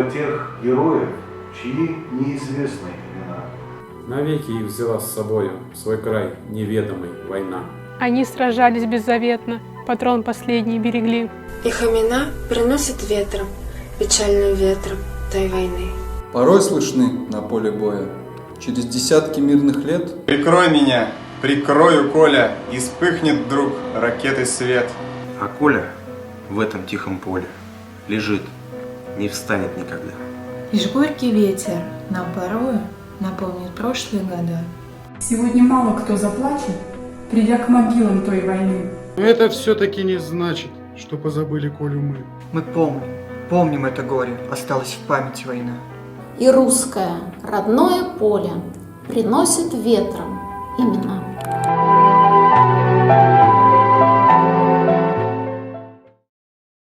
про тех героев, чьи неизвестны имена. Навеки их взяла с собою в свой край неведомый война. Они сражались беззаветно, патрон последний берегли. Их имена приносят ветром, печальным ветром той войны. Порой слышны на поле боя. Через десятки мирных лет Прикрой меня, прикрою, Коля, и вспыхнет вдруг ракетой свет. А Коля в этом тихом поле лежит, не встанет никогда. Лишь горький ветер нам порою напомнит прошлые года. Сегодня мало кто заплачет, придя к могилам той войны. Но это все-таки не значит, что позабыли Колю мы. Мы помним это горе, осталось в памяти война. И русское родное поле приносит ветром имена.